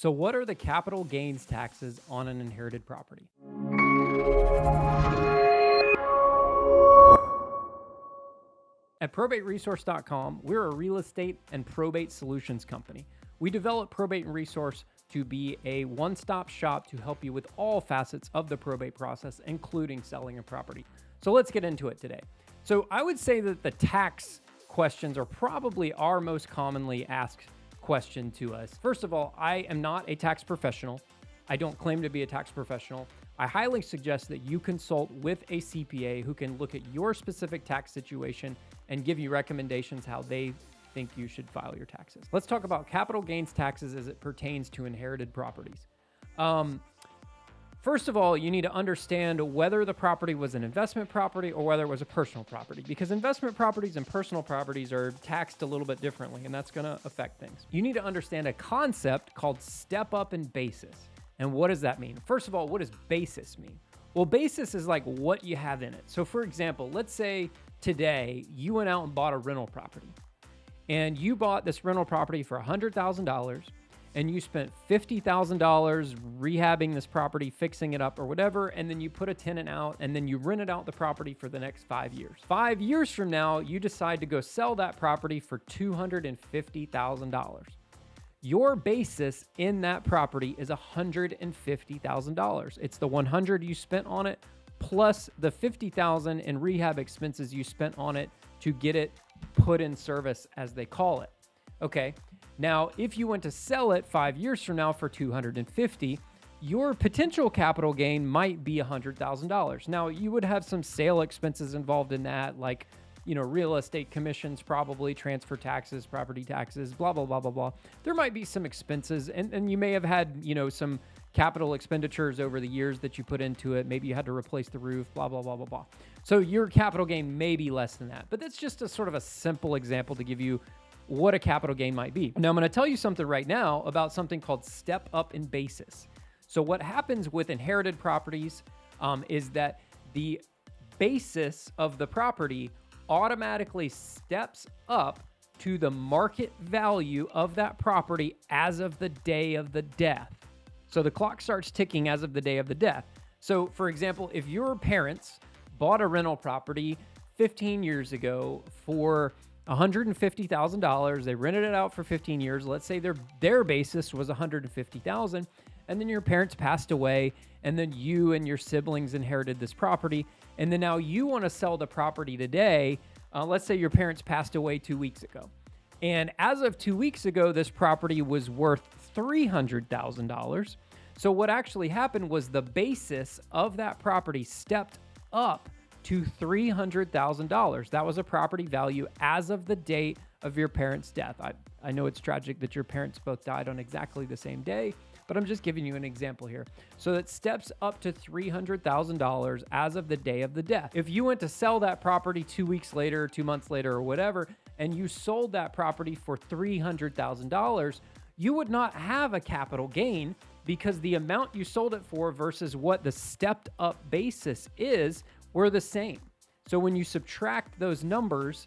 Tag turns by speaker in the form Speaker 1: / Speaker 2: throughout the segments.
Speaker 1: So what are the capital gains taxes on an inherited property? At probateresource.com, we're a real estate and probate solutions company. We develop Probate and Resource to be a one-stop shop to help you with all facets of the probate process, including selling a property. So let's get into it today. So I would say that the tax questions are probably our most commonly asked question to us. First of all, I am not a tax professional. I don't claim to be a tax professional. I highly suggest that you consult with a CPA who can look at your specific tax situation and give you recommendations how they think you should file your taxes. Let's talk about capital gains taxes as it pertains to inherited properties. First of all, you need to understand whether the property was an investment property or whether it was a personal property, because investment properties and personal properties are taxed a little bit differently, and that's going to affect things. You need to understand a concept called step up in basis. And what does that mean? First of all, what does basis mean? Well, basis is like what you have in it. So for example, let's say today you went out and bought a rental property, and you bought this rental property for $100,000. and you spent $50,000 rehabbing this property, fixing it up or whatever, and then you put a tenant out, and then you rented out the property for the next 5 years. 5 years from now, you decide to go sell that property for $250,000. Your basis in that property is $150,000. It's the $100 you spent on it plus the $50,000 in rehab expenses you spent on it to get it put in service, as they call it. Okay. Now, if you went to sell it 5 years from now for $250,000, your potential capital gain might be $100,000. Now, you would have some sale expenses involved in that, like, real estate commissions, probably transfer taxes, property taxes, blah, blah, blah, blah, blah. There might be some expenses, and you may have had, some capital expenditures over the years that you put into it. Maybe you had to replace the roof, blah, blah, blah, blah, blah. So your capital gain may be less than that, but that's just a sort of a simple example to give you what a capital gain might be. Now, I'm going to tell you something right now about something called step up in basis. So what happens with inherited properties is that the basis of the property automatically steps up to the market value of that property as of the day of the death. So the clock starts ticking as of the day of the death. So for example, if your parents bought a rental property 15 years ago for $150,000, they rented it out for 15 years. Let's say their basis was $150,000, and then your parents passed away, and then you and your siblings inherited this property, and then now you want to sell the property today. Let's say your parents passed away 2 weeks ago, and as of 2 weeks ago, this property was worth $300,000. So what actually happened was the basis of that property stepped up to $300,000. That was a property value as of the date of your parents' death. I know it's tragic that your parents both died on exactly the same day, but I'm just giving you an example here. So that steps up to $300,000 as of the day of the death. If you went to sell that property 2 weeks later, 2 months later, or whatever, and you sold that property for $300,000, you would not have a capital gain because the amount you sold it for versus what the stepped up basis is were the same. So when you subtract those numbers,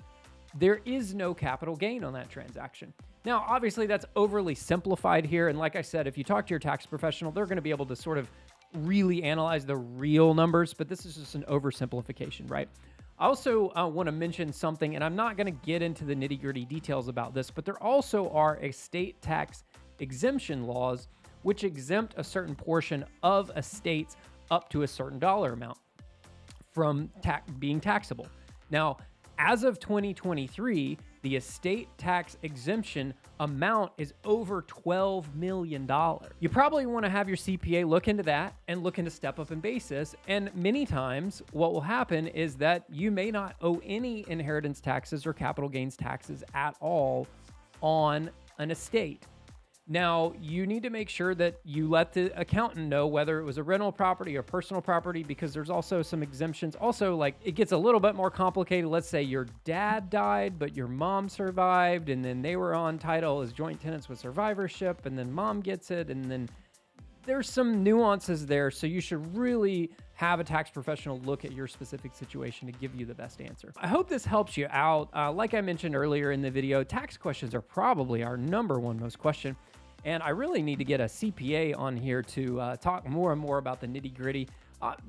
Speaker 1: there is no capital gain on that transaction. Now, obviously that's overly simplified here. And like I said, if you talk to your tax professional, they're going to be able to sort of really analyze the real numbers, but this is just an oversimplification, right? I also want to mention something, and I'm not going to get into the nitty-gritty details about this, but there also are estate tax exemption laws which exempt a certain portion of estates up to a certain dollar amount from being taxable. Now, as of 2023, the estate tax exemption amount is over $12 million. You probably want to have your CPA look into that and look into step up in basis. And many times what will happen is that you may not owe any inheritance taxes or capital gains taxes at all on an estate. Now, you need to make sure that you let the accountant know whether it was a rental property or personal property, because there's also some exemptions. Also, like, it gets a little bit more complicated. Let's say your dad died, but your mom survived, and then they were on title as joint tenants with survivorship, and then mom gets it, and then there's some nuances there. So you should really have a tax professional look at your specific situation to give you the best answer. I hope this helps you out. Like I mentioned earlier in the video, tax questions are probably our number one most question. And I really need to get a CPA on here to talk more and more about the nitty gritty.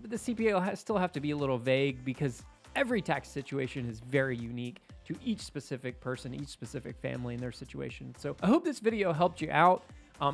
Speaker 1: The CPA will still have to be a little vague because every tax situation is very unique to each specific person, each specific family and their situation. So I hope this video helped you out.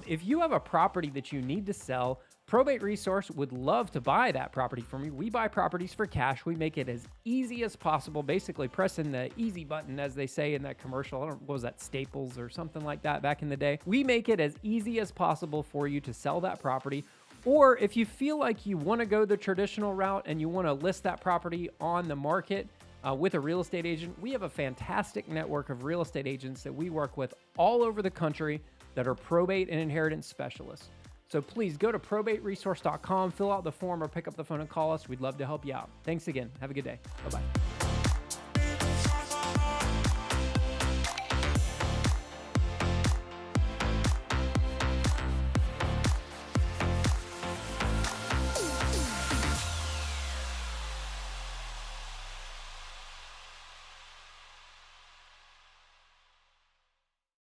Speaker 1: If you have a property that you need to sell, Probate Resource would love to buy that property from you. We buy properties for cash. We make it as easy as possible, basically pressing the easy button, as they say in that commercial. I don't know, what was that, Staples or something like that back in the day? We make it as easy as possible for you to sell that property. Or if you feel like you want to go the traditional route and you want to list that property on the market with a real estate agent, we have a fantastic network of real estate agents that we work with all over the country that are probate and inheritance specialists. So please go to probateresource.com, fill out the form, or pick up the phone and call us. We'd love to help you out. Thanks again. Have a good day. Bye-bye.